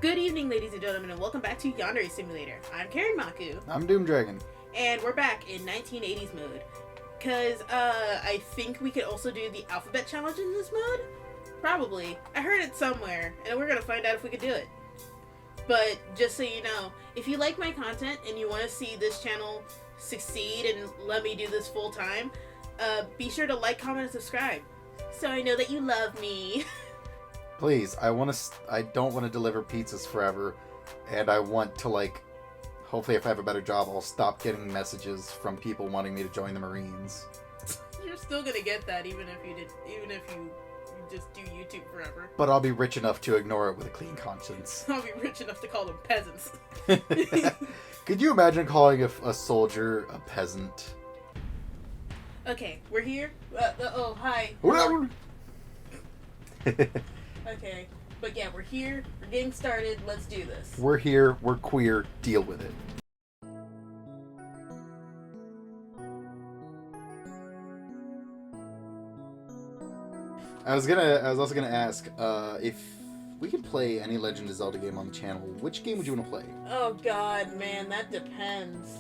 Good evening, ladies and gentlemen, and welcome back to Yandere Simulator. I'm Karen Maku. I'm Doom Dragon. And we're back in 1980s mode. Because, I think we could also do the alphabet challenge in this mode? Probably. I heard it somewhere, and we're gonna find out if we could do it. But, just so you know, if you like my content and you want to see this channel succeed and let me do this full time, be sure to like, comment, and subscribe. So I know that you love me. Please, I don't want to deliver pizzas forever, and I want to, hopefully if I have a better job, I'll stop getting messages from people wanting me to join the Marines. You're still gonna get that even if you just do YouTube forever. But I'll be rich enough to ignore it with a clean conscience. I'll be rich enough to call them peasants. Could you imagine calling a soldier a peasant? Okay, we're here. Oh, hi. Okay, but yeah, we're here. We're getting started. Let's do this. We're here. We're queer. Deal with it. I was also gonna ask if we could play any Legend of Zelda game on the channel. Which game would you want to play? Oh God, man, that depends.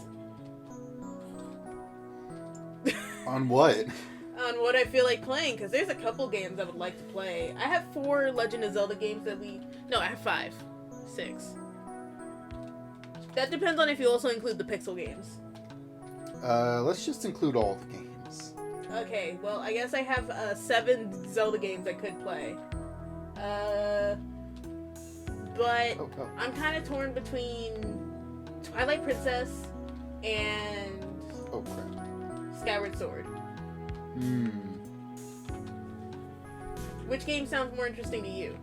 On what? On what I feel like playing, because there's a couple games I would like to play. I have 4 Legend of Zelda games I have 5. 6. That depends on if you also include the pixel games. Let's just include all the games. Okay, well, I guess I have 7 Zelda games I could play. But I'm kind of torn between Twilight Princess and Oh crap. Skyward Sword. Which game sounds more interesting to you?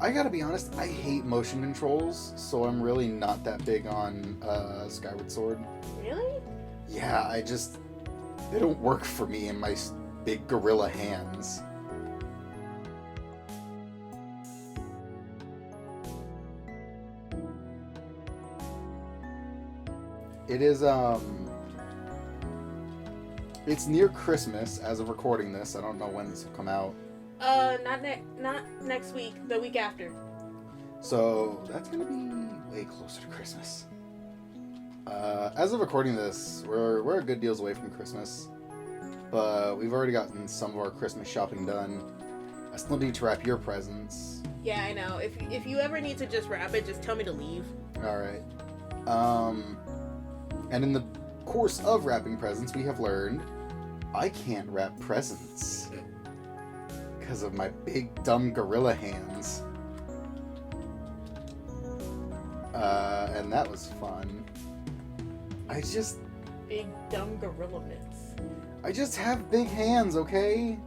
I gotta be honest, I hate motion controls, so I'm really not that big on Skyward Sword. Really? Yeah, they don't work for me in my big gorilla hands. It is, it's near Christmas as of recording this. I don't know when this will come out. Not next week, the week after. So, that's gonna be way closer to Christmas. As of recording this, we're a good deals away from Christmas. But we've already gotten some of our Christmas shopping done. I still need to wrap your presents. Yeah, I know. If you ever need to just wrap it, just tell me to leave. Alright. And in the course of wrapping presents, we have learned I can't wrap presents because of my big dumb gorilla hands. And that was fun. Big dumb gorilla mitts. I just have big hands, okay?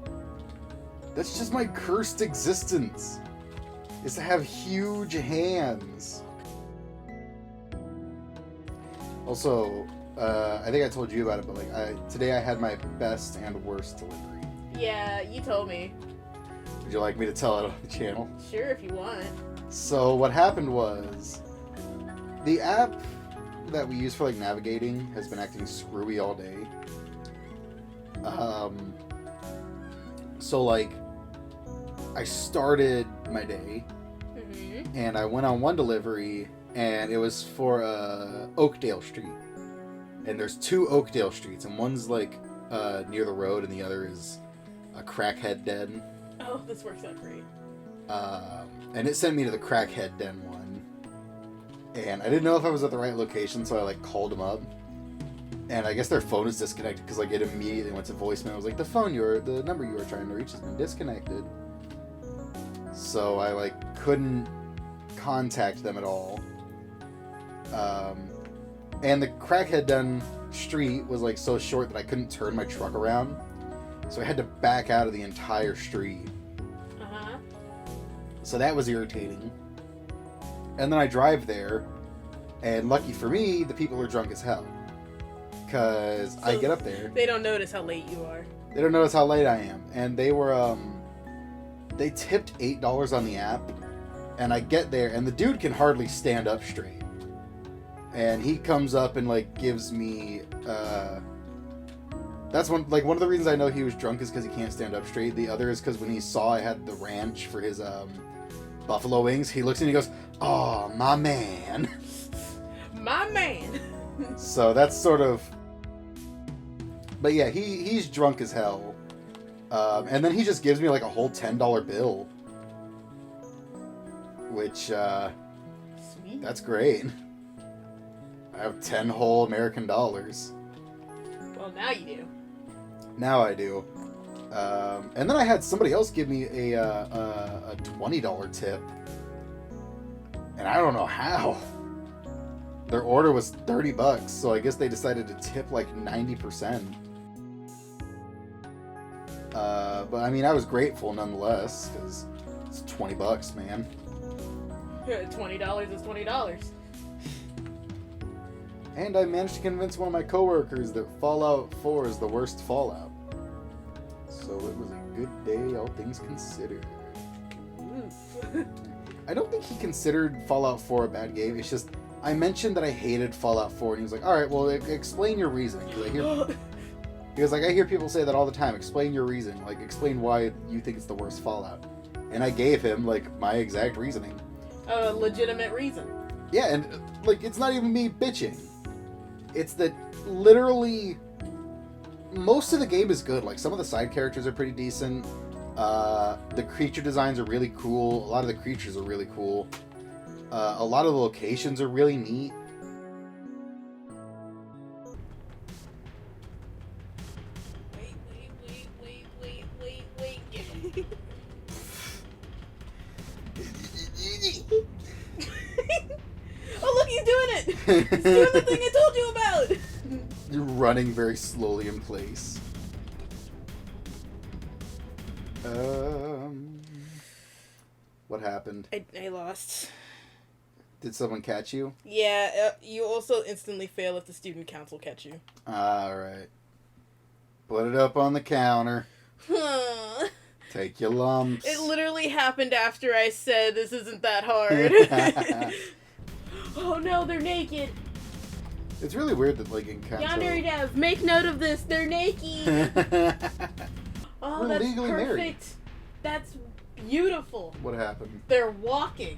That's just my cursed existence, is to have huge hands. Also, I think I told you about it, but today I had my best and worst delivery. Yeah, you told me. Would you like me to tell it on the channel? Sure, if you want. So what happened was, the app that we use for navigating has been acting screwy all day. I started my day, and I went on one delivery, and it was for Oakdale Street. And there's 2 Oakdale Streets, and one's near the road, and the other is a crackhead den. Oh, this works out great. And it sent me to the crackhead den one. And I didn't know if I was at the right location, so I called them up. And I guess their phone is disconnected because it immediately went to voicemail. I was like, the number you were trying to reach has been disconnected. So I couldn't contact them at all. And the crackhead den street was so short that I couldn't turn my truck around. So I had to back out of the entire street. So that was irritating. And then I drive there, and lucky for me, the people are drunk as hell. Because I get up there. They don't notice how late you are. They don't notice how late I am. And they were, they tipped $8 on the app. And I get there, and the dude can hardly stand up straight. And he comes up and, gives me, That's one of the reasons I know he was drunk is because he can't stand up straight. The other is because when he saw I had the ranch for his buffalo wings. He looks and he goes, "Oh, my man." My man. So that's sort of. But yeah, he's drunk as hell. And then he just gives me like a whole $10 bill. Which, Sweet. that's great. I have 10 whole American dollars. Well, now you do. Now I do. And then I had somebody else give me a $20 tip. And I don't know how. Their order was $30, so I guess they decided to tip like 90%. But I mean, I was grateful nonetheless, because it's $20, man. $20 is $20. And I managed to convince one of my coworkers that Fallout 4 is the worst Fallout. So it was a good day, all things considered. I don't think he considered Fallout 4 a bad game. It's just, I mentioned that I hated Fallout 4, and he was like, "Alright, well, explain your reasoning." He was like, "I hear people say that all the time. Explain your reasoning. Like, explain why you think it's the worst Fallout." And I gave him, like, my exact reasoning. A legitimate reason. Yeah, and, like, it's not even me bitching. It's that literally most of the game is good. Like, some of the side characters are pretty decent. The creature designs are really cool. A lot of the creatures are really cool. A lot of the locations are really neat. Wait. Oh, look, he's doing it! He's doing the thing I told you about! You're running very slowly in place. What happened? I lost. Did someone catch you? Yeah, you also instantly fail if the student council catch you. Alright. Put it up on the counter. Take your lumps. It literally happened after I said this isn't that hard. Oh no, they're naked. It's really weird that, like, in council... Yandere Dev, make note of this. They're naked. Oh, We're that's legally perfect. married. That's beautiful. What happened? They're walking.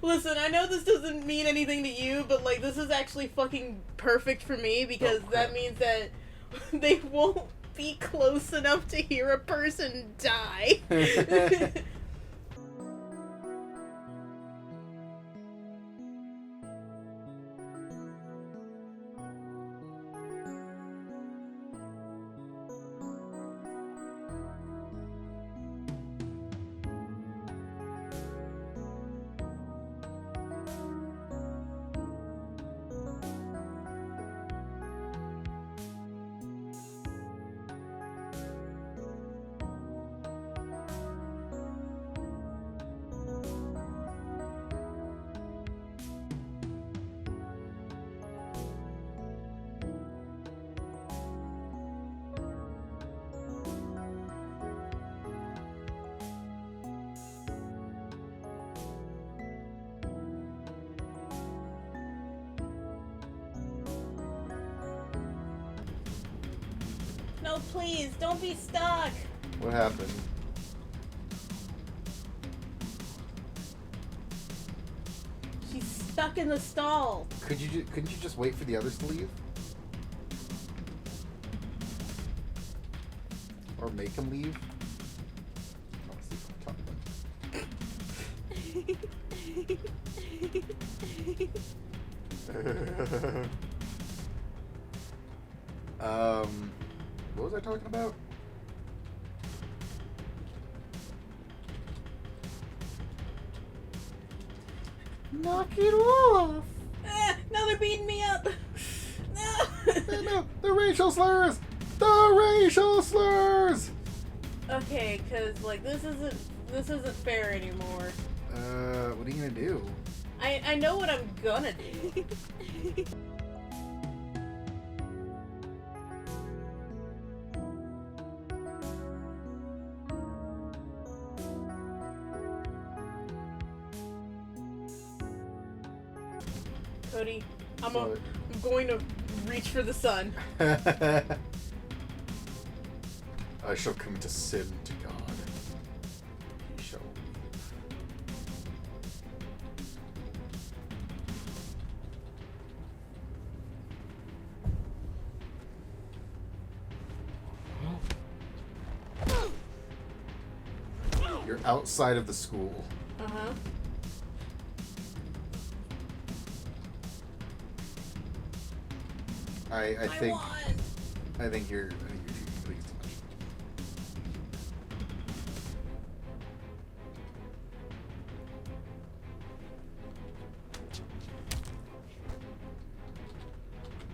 Listen, I know this doesn't mean anything to you, but, like, this is actually fucking perfect for me because that means that they won't be close enough to hear a person die. No, please, don't be stuck. What happened? She's stuck in the stall. Couldn't you just wait for the others to leave? Or make them leave? Oh, let's see what I'm talking about. What was I talking about? Knock it off! Now they're beating me up. No, the racial slurs! The racial slurs! Okay, cause like this isn't fair anymore. What are you gonna do? I know what I'm gonna do. Cody, I'm going to reach for the sun. I shall come to sin to God. You're outside of the school. Uh-huh. I think you're pleased too much.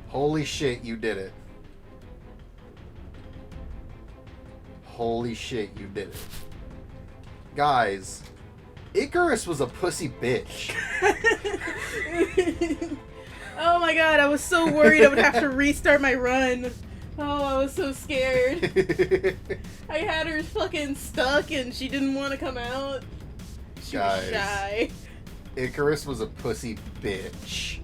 Holy shit, you did it. Holy shit, you did it. Guys, Icarus was a pussy bitch. Oh my god, I was so worried I would have to restart my run. Oh, I was so scared. I had her fucking stuck and she didn't want to come out. She was shy. Icarus was a pussy bitch.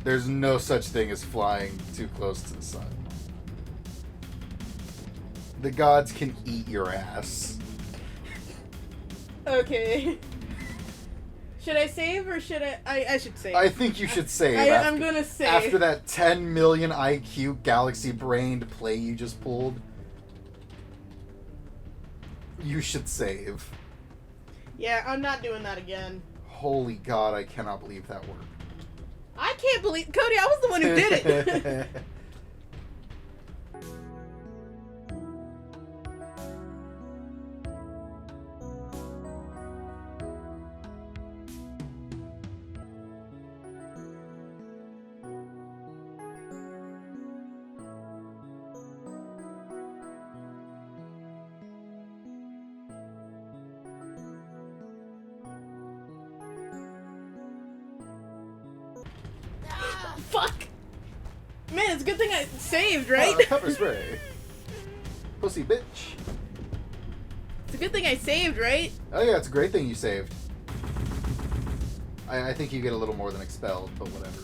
There's no such thing as flying too close to the sun. The gods can eat your ass. Okay. Should I save or should I should save. I think you should save. I'm gonna save. After that 10 million IQ galaxy-brained play you just pulled, you should save. Yeah, I'm not doing that again. Holy God, I cannot believe that worked. I can't believe... Cody, I was the one who did it. Fuck! Man, it's a good thing I saved, right? Pepper spray. Pussy bitch. It's a good thing I saved, right? Oh yeah, it's a great thing you saved. I think you get a little more than expelled, but whatever.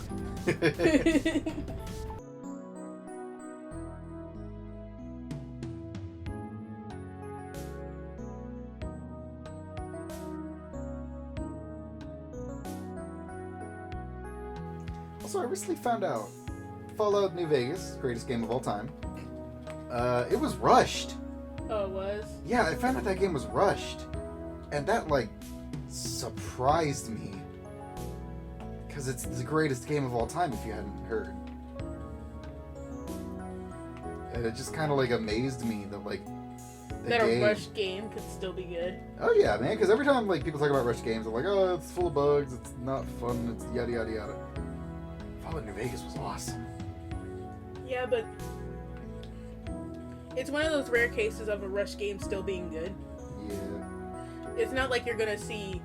Also, I recently found out Fallout New Vegas, greatest game of all time, it was rushed. Oh, it was? Yeah, I found out that game was rushed. And that, like, surprised me. Because it's the greatest game of all time, if you hadn't heard. And it just kind of, like, amazed me that, like, that a rushed game could still be good. Oh, yeah, man, because every time, like, people talk about rushed games, I'm like, oh, it's full of bugs, it's not fun, it's yada, yada, yada. Fallout New Vegas was awesome. Yeah, but it's one of those rare cases of a rush game still being good. Yeah. It's not like you're gonna see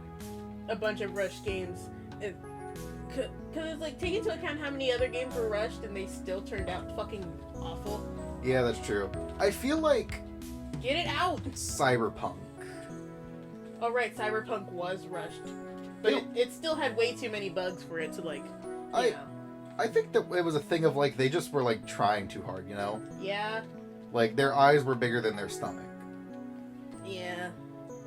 a bunch of rush games. Because it's like, take into account how many other games were rushed and they still turned out fucking awful. Yeah, that's true. I feel like... Get it out! Cyberpunk. Oh, right, Cyberpunk was rushed. But it still had way too many bugs for it to, like, you know. I think that it was a thing of, like, they just were, like, trying too hard, you know? Yeah. Like, their eyes were bigger than their stomach. Yeah.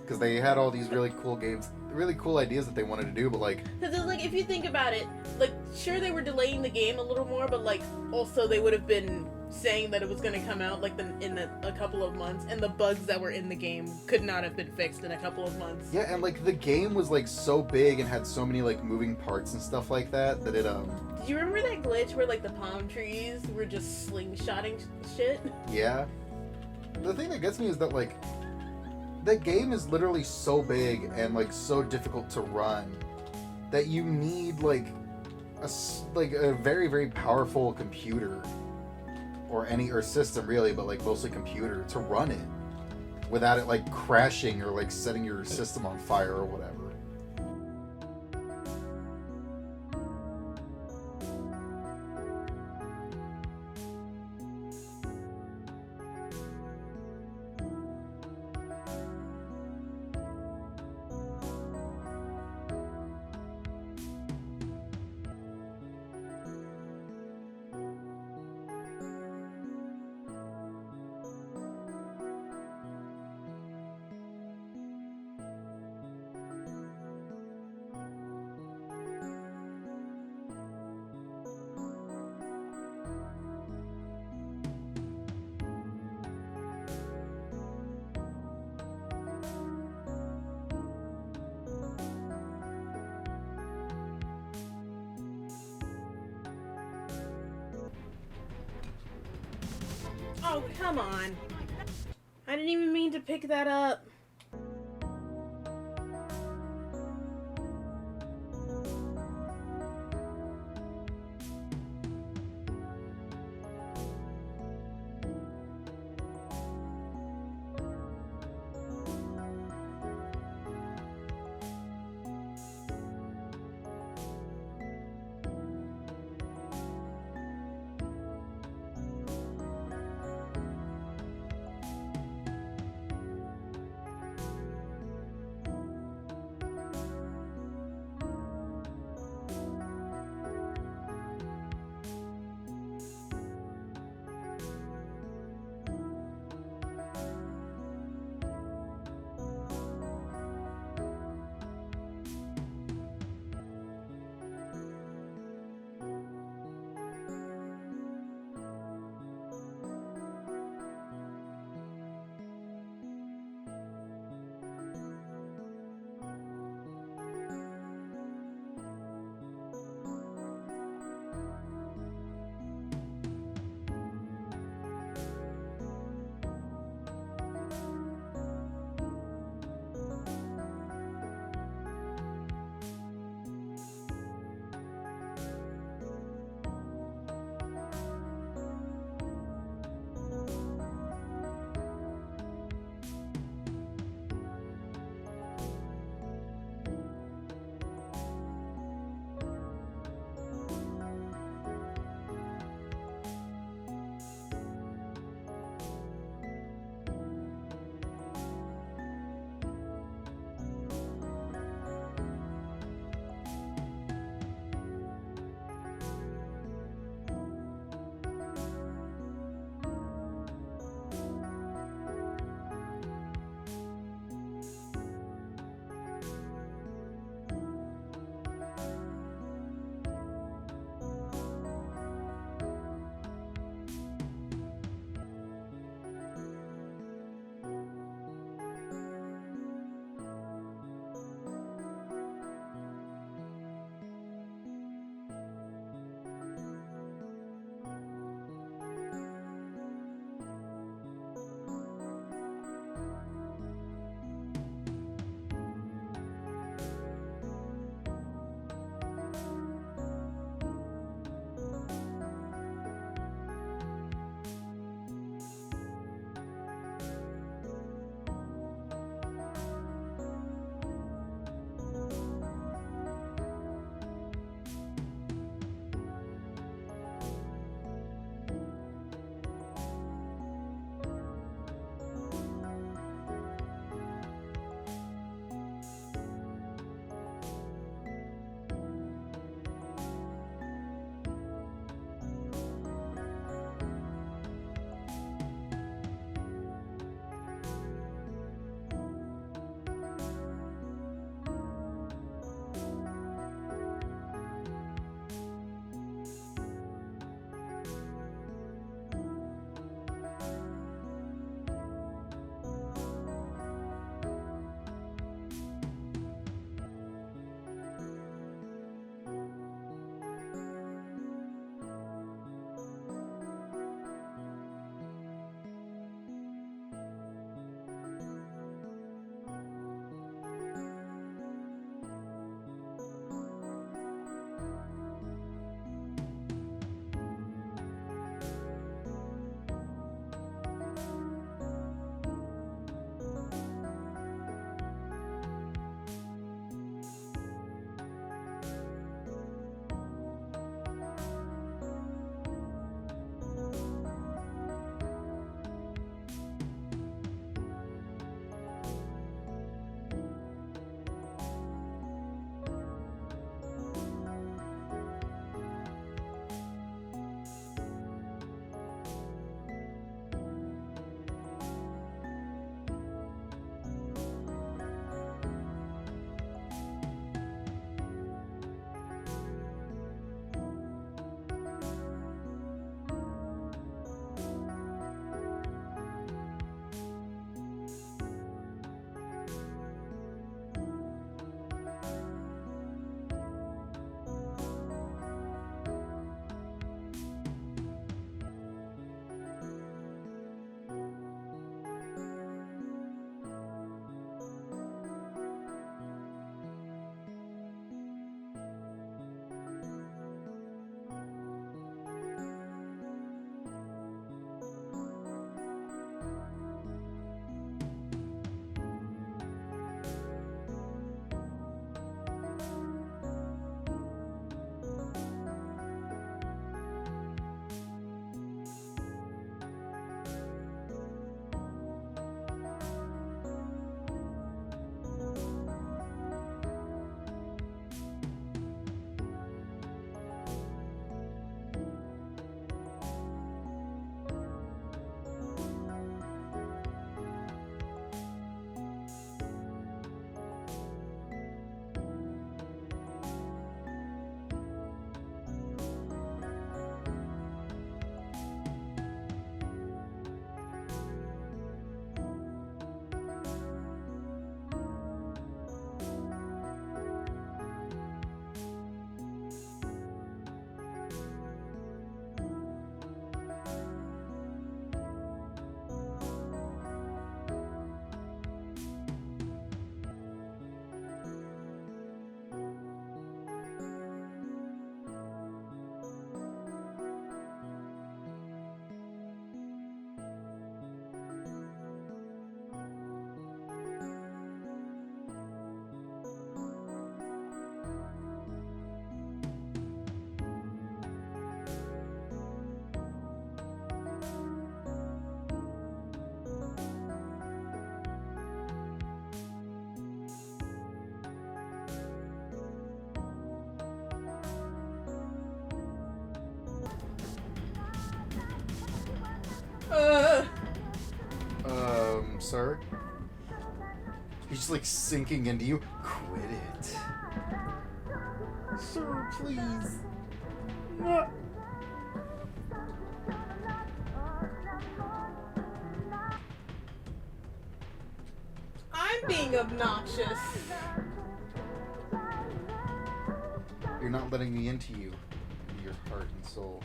Because they had all these really cool games, really cool ideas that they wanted to do, but, like... Because it's like, if you think about it, like, sure, they were delaying the game a little more, but, like, also they would have been saying that it was going to come out, like, in a couple of months, and the bugs that were in the game could not have been fixed in a couple of months. Yeah, and, like, the game was, like, so big and had so many, like, moving parts and stuff like that, that it, Do you remember that glitch where, like, the palm trees were just slingshotting shit? Yeah. The thing that gets me is that, like, that game is literally so big and, like, so difficult to run that you need, like, a very, very powerful computer or system, really, but, like, mostly computer to run it without it, like, crashing or, like, setting your system on fire or whatever. Oh, come on. I didn't even mean to pick that up. sir. He's just like sinking into you. Quit it. Sir, please. No. I'm being obnoxious. You're not letting me into you, into your heart and soul.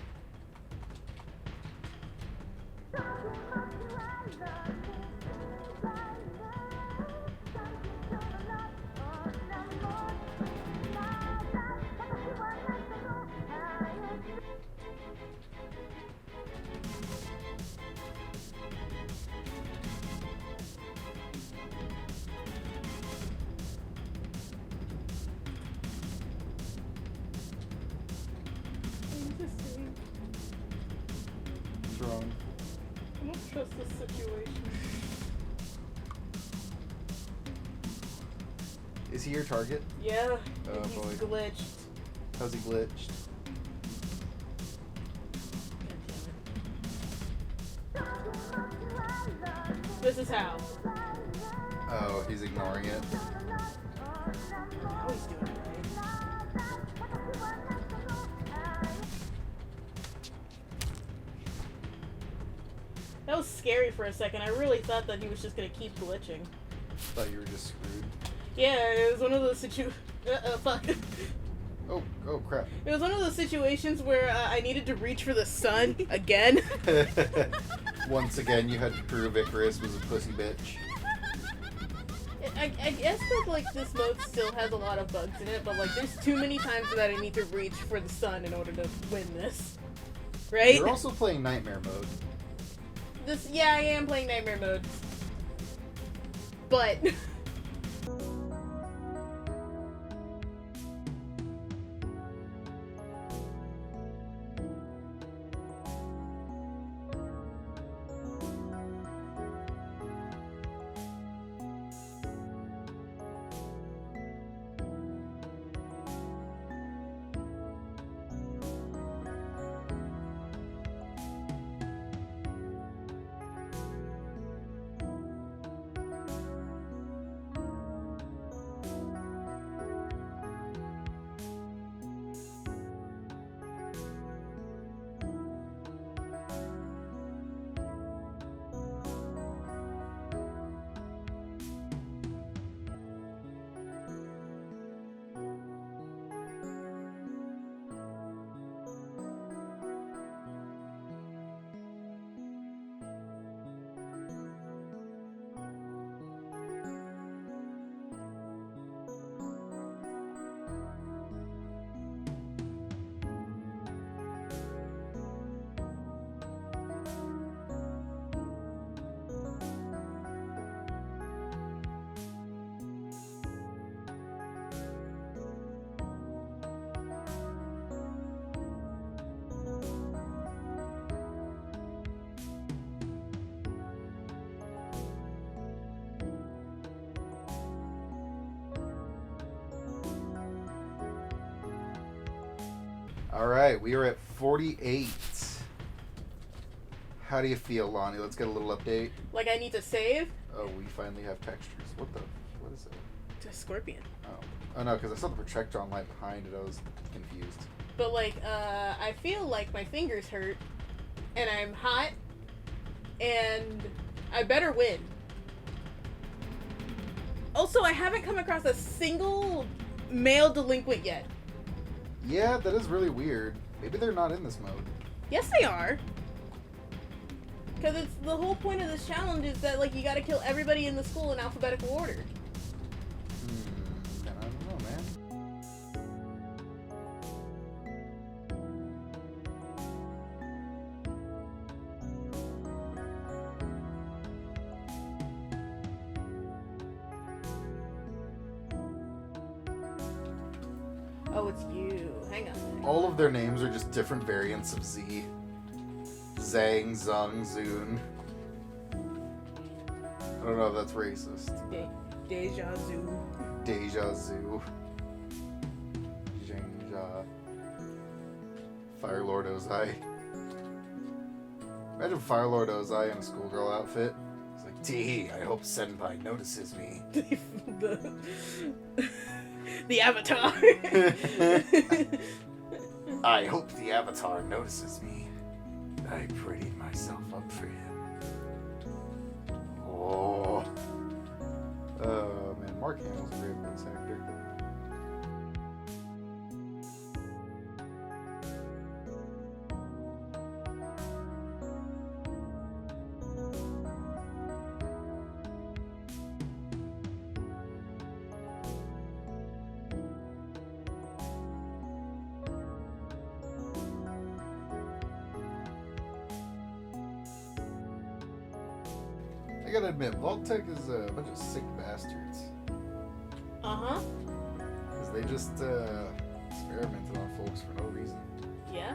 What's wrong? I don't trust this situation. Is he your target? Yeah, Oh, he's boy. glitched. How's he glitched? God damn it. This is how. Oh, he's ignoring it. How he's doing it right. That was scary for a second. I really thought that he was just gonna keep glitching. Thought you were just screwed. Yeah, it was one of those fuck. Oh crap. It was one of those situations where I needed to reach for the sun again. Once again, you had to prove Icarus was a pussy bitch. I guess that, like, this mode still has a lot of bugs in it, but, like, there's too many times that I need to reach for the sun in order to win this. Right? You're also playing Nightmare mode. Yeah, I am playing Nightmare mode. But... Alright, we are at 48. How do you feel, Lonnie? Let's get a little update. Like, I need to save? Oh, we finally have textures. What is it? It's a scorpion. Oh no, because I saw the projectron light behind it. I was confused. But, like, I feel like my fingers hurt, and I'm hot, and I better win. Also, I haven't come across a single male delinquent yet. Yeah, that is really weird. Maybe they're not in this mode. Yes, they are. Because it's the whole point of this challenge is that, like, you gotta kill everybody in the school in alphabetical order. I don't know, man. Oh, it's you. Hang on. All of their names are just different variants of Z. Zhang, Zung, Zun. I don't know if that's racist. Deja Zu. Deja Zu. Zhengja. Firelord Ozai. Imagine Firelord Ozai in a schoolgirl outfit. It's like, Tee, I hope Senpai notices me. the Avatar. I hope the Avatar notices me. I prettied myself up for him. Oh. Oh, man. Mark Hamill's a great voice actor. I gotta admit, Vault-Tec is a bunch of sick bastards. Uh-huh. Because they just experimented on folks for no reason. Yeah.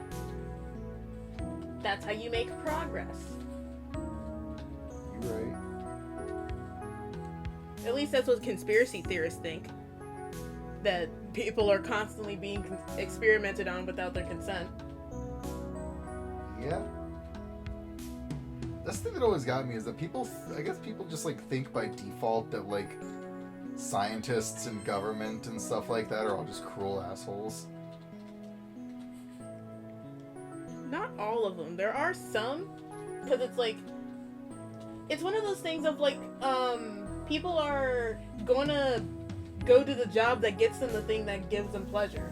That's how you make progress. You're right. At least that's what conspiracy theorists think. That people are constantly being experimented on without their consent. Yeah. That's the thing that always got me is that people, I guess people just like think by default that like scientists and government and stuff like that are all just cruel assholes. Not all of them. There are some, because it's like, it's one of those things of like, people are gonna go to the job that gets them the thing that gives them pleasure.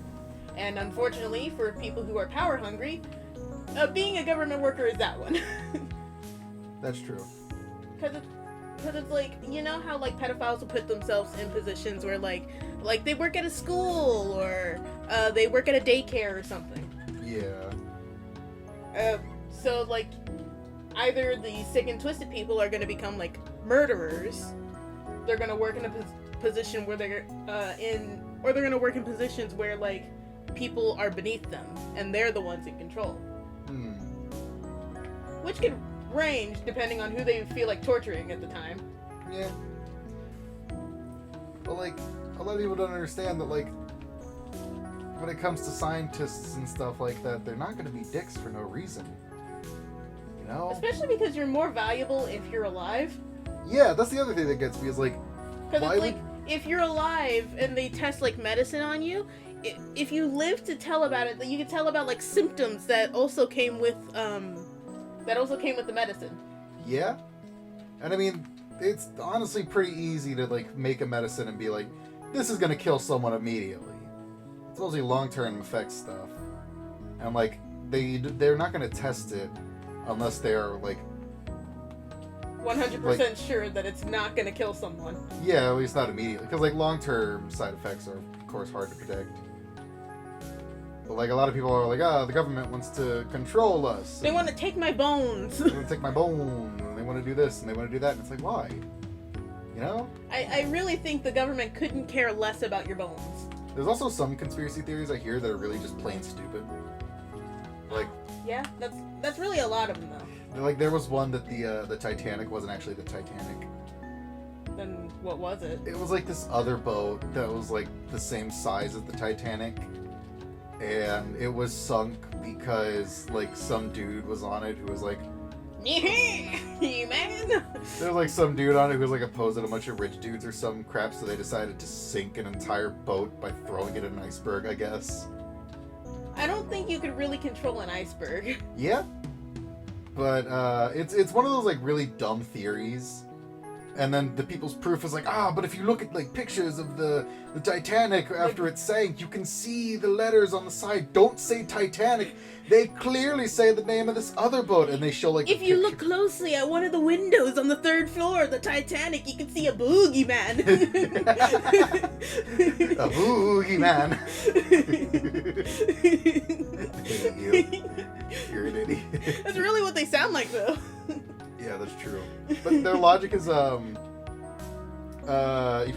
And unfortunately, for people who are power hungry, being a government worker is that one. That's true. Because it's like, you know how like pedophiles will put themselves in positions where like they work at a school or they work at a daycare or something. Yeah. So like either the sick and twisted people are going to become like murderers. They're going to work in a position where they're or they're going to work in positions where like people are beneath them and they're the ones in control. Which could range depending on who they feel like torturing at the time. Yeah. But like, a lot of people don't understand that like, when it comes to scientists and stuff like that, they're not going to be dicks for no reason. You know? Especially because you're more valuable if you're alive. Yeah, that's the other thing that gets me is like, because it's like, if you're alive and they test like medicine on you, if you live to tell about it, you can tell about like symptoms that also came with the medicine. Yeah. And I mean, it's honestly pretty easy to like make a medicine and be like, this is gonna kill someone immediately. It's mostly long-term effect stuff. And like, they're not gonna test it unless they're like 100% sure that it's not gonna kill someone. Yeah, at least not immediately. Because like long-term side effects are of course hard to predict. But like a lot of people are like, the government wants to control us. They want to take my bones. They want to take my bones. And they want to do this and they want to do that. And it's like, why? You know? I really think the government couldn't care less about your bones. There's also some conspiracy theories I hear that are really just plain stupid. Like, yeah, that's really a lot of them though. Like there was one that the Titanic wasn't actually the Titanic. Then what was it? It was like this other boat that was like the same size as the Titanic. And it was sunk because, like, some dude was on it who was like... man! There was, like, some dude on it who was, like, opposed to a bunch of rich dudes or some crap, so they decided to sink an entire boat by throwing it in an iceberg, I guess. I don't think you could really control an iceberg. Yeah. But, it's one of those, like, really dumb theories. And then the people's proof is like, but if you look at like pictures of the Titanic after it sank, you can see the letters on the side don't say Titanic. They clearly say the name of this other boat, and they show like. If you look closely at one of the windows on the 3rd floor of the Titanic, you can see a boogeyman. A boogeyman. You're an idiot. That's really what they sound like, though. Yeah, that's true. But their logic is, if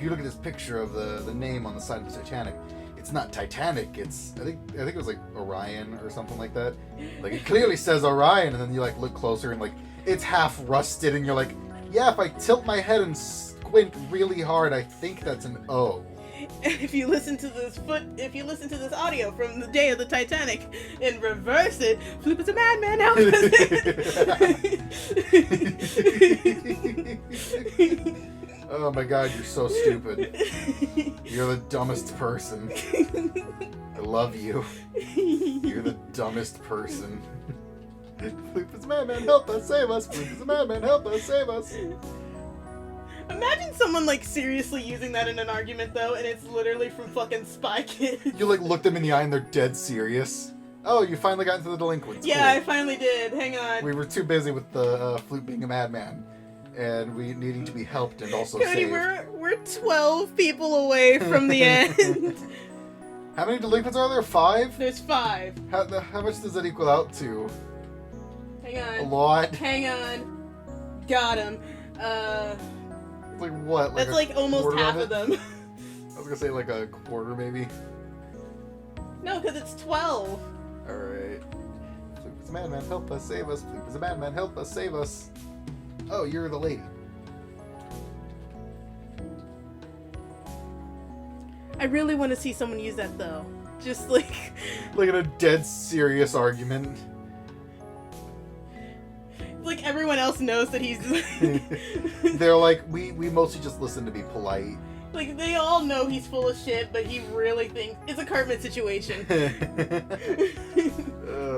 you look at this picture of the name on the side of the Titanic, it's not Titanic. It's I think it was like Orion or something like that. Like it clearly says Orion, and then you like look closer and like it's half rusted, and you're like, yeah, if I tilt my head and squint really hard, I think that's an O. And if you listen to this audio from the day of the Titanic and reverse it, Floop is a madman now. Oh my god, you're so stupid. You're the dumbest person. I love you. You're the dumbest person. Floop is a madman, help us, save us. Floop is a madman, help us, save us. Imagine someone, like, seriously using that in an argument, though, and it's literally from fucking Spy Kids. You, like, look them in the eye and they're dead serious. Oh, you finally got into the delinquents. Yeah, cool. I finally did. Hang on. We were too busy with the Floop being a madman. And we needing to be helped and also Cody, saved. we're 12 people away from the end. How many delinquents are there? 5? There's 5. How much does that equal out to? Hang on. A lot. Hang on. Got him. Like what? That's like almost half of them. I was gonna say like a quarter maybe. No, because it's 12. Alright. Floop is a madman, help us, save us. Floop is a madman, help us, save us. Oh, you're the lady. I really want to see someone use that, though. Just like... Like in a dead serious argument. Like everyone else knows that he's... They're like, we mostly just listen to be polite. Like, they all know he's full of shit, but he really thinks... It's a Cartman situation.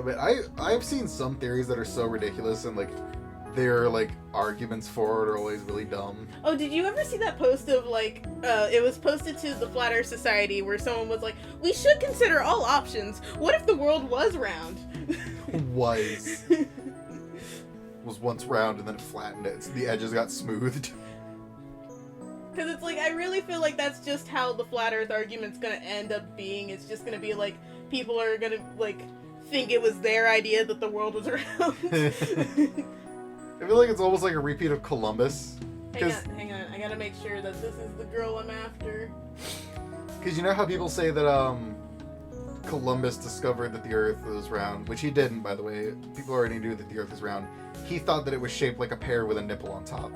But I've seen some theories that are so ridiculous and like their like arguments for it are always really dumb. Oh, did you ever see that post of like it was posted to the Flat Earth Society where someone was like, we should consider all options. What if the world was round? Was once round and then it flattened it, so the edges got smoothed. Because it's like, I really feel like that's just how the Flat Earth argument's gonna end up being. It's just gonna be like, people are gonna like think it was their idea that the world was round. I feel like it's almost like a repeat of Columbus. Hang on. I gotta make sure that this is the girl I'm after. Because you know how people say that Columbus discovered that the Earth was round, which he didn't, by the way. People already knew that the Earth was round. He thought that it was shaped like a pear with a nipple on top.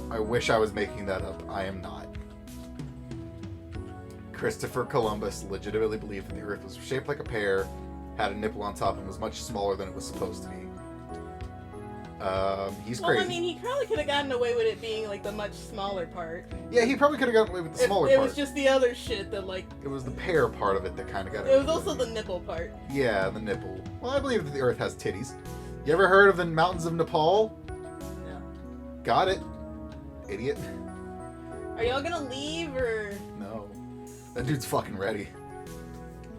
I wish I was making that up. I am not. Christopher Columbus legitimately believed that the Earth was shaped like a pear, had a nipple on top, and was much smaller than it was supposed to be. He's crazy. Well, I mean, he probably could have gotten away with it being like the much smaller part. Yeah, he probably could have gotten away with the smaller part. It was just the other shit that like... It was the pear part of it that kind of got It was also the nipple part. Yeah, the nipple. Well, I believe that the Earth has titties. You ever heard of the mountains of Nepal? No. Got it. Idiot. Are y'all gonna leave, or...? No. That dude's fucking ready.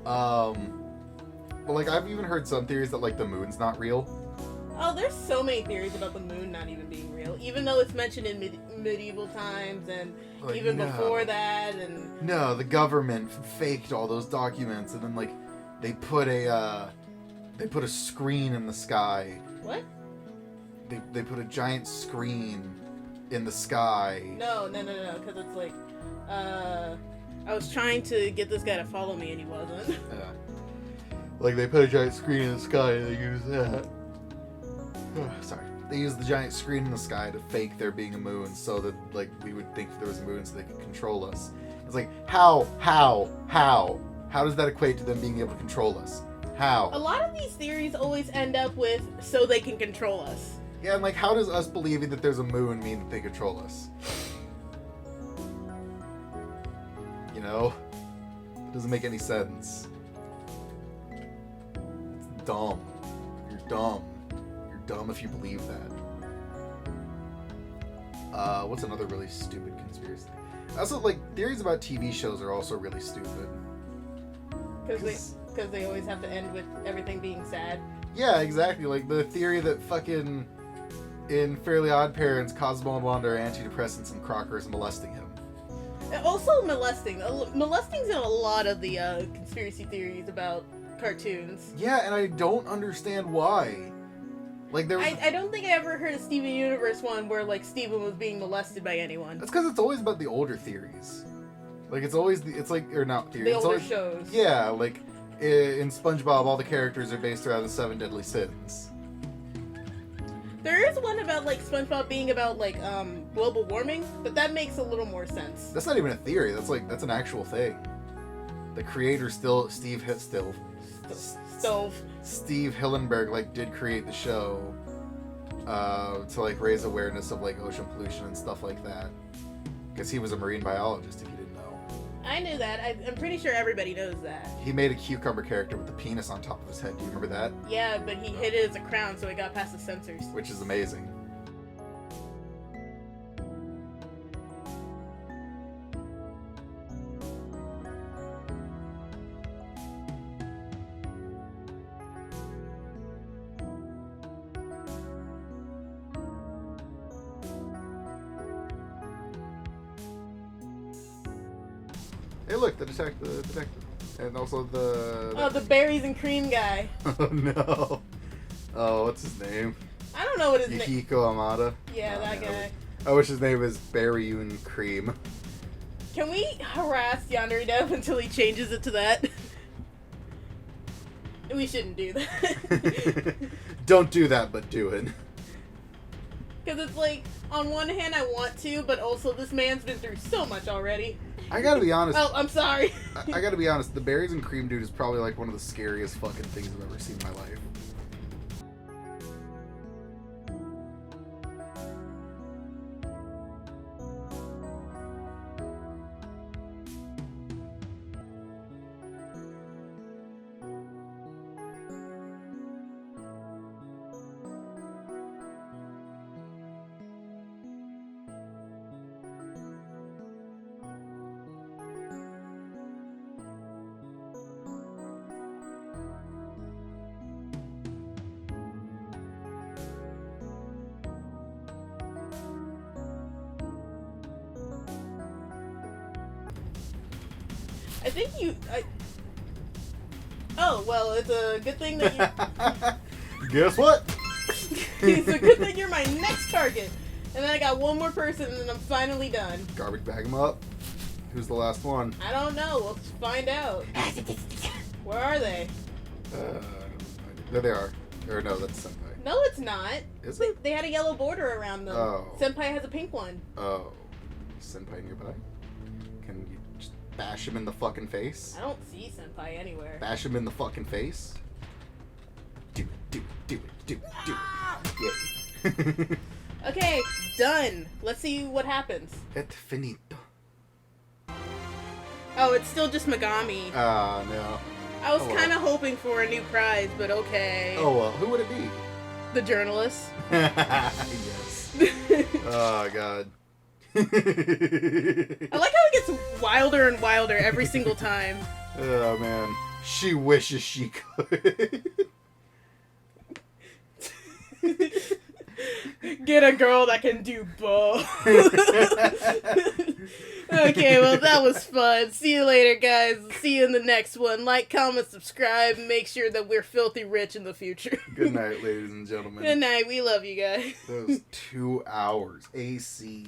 Well, like, I've even heard some theories that, like, the moon's not real. Oh, there's so many theories about the moon not even being real, even though it's mentioned in medieval times and like, even before that, and... No, the government faked all those documents, and then, like, they put a screen in the sky. What? They put a giant screen in the sky. No, because it's like, I was trying to get this guy to follow me and he wasn't. Yeah. Like, they put a giant screen in the sky and they use that. Sorry. They used the giant screen in the sky to fake there being a moon so that, like, we would think that there was a moon so they could control us. It's like, how? How does that equate to them being able to control us? How? A lot of these theories always end up with, so they can control us. Yeah, and, like, how does us believing that there's a moon mean that they control us? You know? It doesn't make any sense. It's dumb. You're dumb. Dumb if you believe that. What's another really stupid conspiracy? Also, like, theories about TV shows are also really stupid. Because they always have to end with everything being sad. Yeah, exactly. Like, the theory that fucking in Fairly Odd Parents, Cosmo and Wanda are antidepressants and Crocker is molesting him. Also molesting. Molesting's in a lot of the conspiracy theories about cartoons. Yeah, and I don't understand why. Like, there was... I don't think I ever heard a Steven Universe one where, like, Steven was being molested by anyone. That's because it's always about the older theories. Like, it's always... It's like... Or not theories. The it's older always, shows. Yeah, like, in SpongeBob, all the characters are based around the 7 deadly sins. There is one about, like, SpongeBob being about, like, global warming, but that makes a little more sense. That's not even a theory. That's an actual thing. The creator Steve Hillenberg, like, did create the show to, like, raise awareness of, like, ocean pollution and stuff like that. Because he was a marine biologist, if you didn't know. I knew that. I'm pretty sure everybody knows that. He made a cucumber character with a penis on top of his head. Do you remember that? Yeah, but he hid it as a crown, so it got past the censors. Which is amazing. Hey, look, the detective. And also the... Oh, the berries and cream guy. Oh, no. Oh, what's his name? I don't know what his name... Yukiko Amada? Yeah, that guy. I wish his name was Berryun Cream. Can we harass Yandere Dev until he changes it to that? We shouldn't do that. Don't do that, but do it. Because it's like, on one hand I want to, but also this man's been through so much already. I gotta be honest. Oh, I'm sorry. I gotta be honest. The berries and cream dude is probably like one of the scariest fucking things I've ever seen in my life. I think Oh, well, it's a good thing that you... Guess what? It's a good thing you're my next target. And then I got one more person, and then I'm finally done. Garbage bag him up. Who's the last one? I don't know. We'll find out. Where are they? There they are. Or no, that's Senpai. No, it's not. Is it? They had a yellow border around them. Oh. Senpai has a pink one. Oh. Senpai nearby? Can you just bash him in the fucking face? I don't see Senpai anywhere. Bash him in the fucking face? Do it. Yeah. Okay, done. Let's see what happens. Et finito. Oh, it's still just Megami. Ah, no. I was kind of hoping for a new prize, but okay. Oh, well, who would it be? The journalist. Yes. Oh, God. I like how it gets wilder and wilder every single time. Oh, man. She wishes she could. Get a girl that can do both. Okay, well, that was fun. See you later, guys. See you in the next one. Like, comment, subscribe. Make sure that we're filthy rich in the future. Good night, ladies and gentlemen. Good night. We love you guys. That was 2 hours. AC.